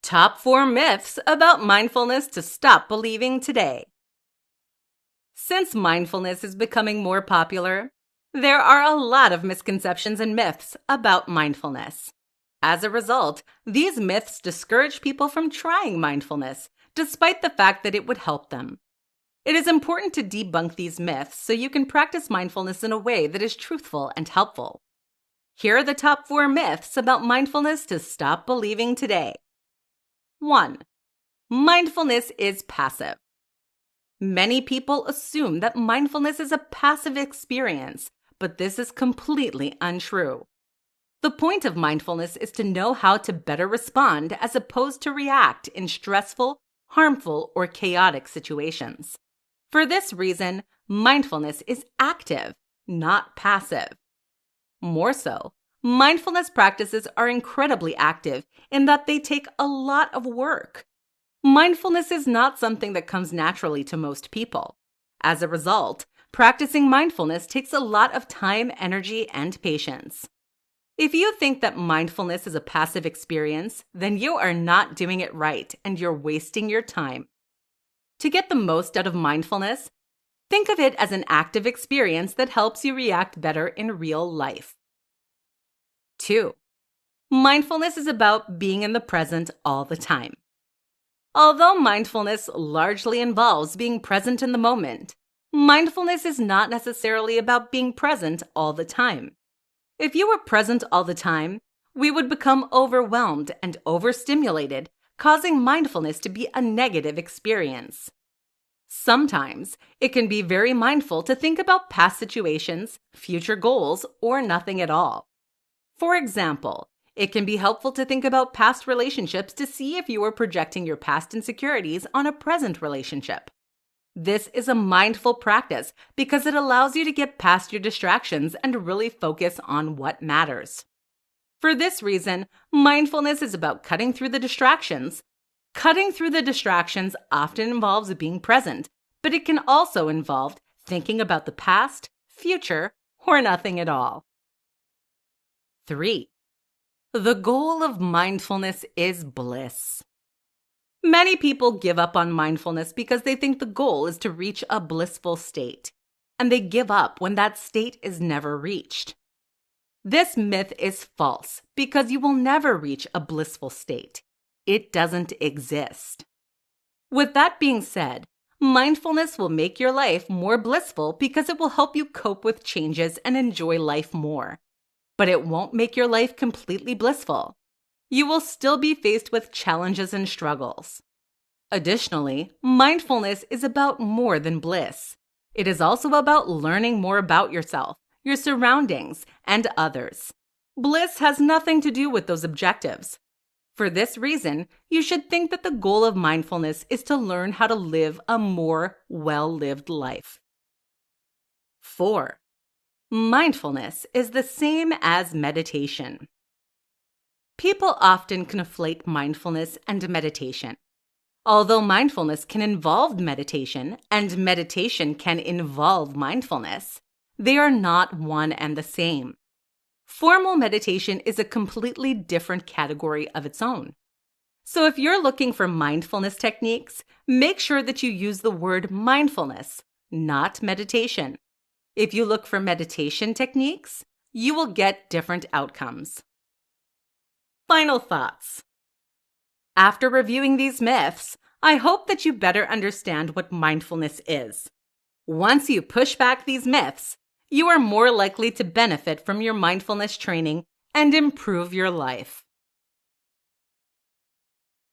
Top 4 myths about mindfulness to stop believing today. Since mindfulness is becoming more popular, there are a lot of misconceptions and myths about mindfulness. As a result, these myths discourage people from trying mindfulness, despite the fact that it would help them. It is important to debunk these myths so you can practice mindfulness in a way that is truthful and helpful. Here are the top 4 myths about mindfulness to stop believing today. 1. Mindfulness is passive. Many people assume that mindfulness is a passive experience, but this is completely untrue. The point of mindfulness is to know how to better respond as opposed to react in stressful, harmful, or chaotic situations. For this reason, mindfulness is active, not passive. More so, mindfulness practices are incredibly active in that they take a lot of work. Mindfulness is not something that comes naturally to most people. As a result, practicing mindfulness takes a lot of time, energy, and patience. If you think that mindfulness is a passive experience, then you are not doing it right and you're wasting your time. To get the most out of mindfulness, think of it as an active experience that helps you react better in real life. 2. Mindfulness is about being in the present all the time. Although mindfulness largely involves being present in the moment, mindfulness is not necessarily about being present all the time. If you were present all the time, we would become overwhelmed and overstimulated, causing mindfulness to be a negative experience. Sometimes, it can be very mindful to think about past situations, future goals, or nothing at all. For example, it can be helpful to think about past relationships to see if you are projecting your past insecurities on a present relationship. This is a mindful practice because it allows you to get past your distractions and really focus on what matters. For this reason, mindfulness is about cutting through the distractions. Cutting through the distractions often involves being present, but it can also involve thinking about the past, future, or nothing at all. 3. The goal of mindfulness is bliss. Many people give up on mindfulness because they think the goal is to reach a blissful state, and they give up when that state is never reached. This myth is false because you will never reach a blissful state. It doesn't exist. With that being said, mindfulness will make your life more blissful because it will help you cope with changes and enjoy life more. But it won't make your life completely blissful. You will still be faced with challenges and struggles. Additionally, mindfulness is about more than bliss. It is also about learning more about yourself, your surroundings, and others. Bliss has nothing to do with those objectives. For this reason, you should think that the goal of mindfulness is to learn how to live a more well-lived life. 4. Mindfulness is the same as meditation. People often conflate mindfulness and meditation. Although mindfulness can involve meditation and meditation can involve mindfulness, they are not one and the same. Formal meditation is a completely different category of its own. So if you're looking for mindfulness techniques, make sure that you use the word mindfulness, not meditation. If you look for meditation techniques, you will get different outcomes. Final thoughts. After reviewing these myths, I hope that you better understand what mindfulness is. Once you push back these myths, you are more likely to benefit from your mindfulness training and improve your life.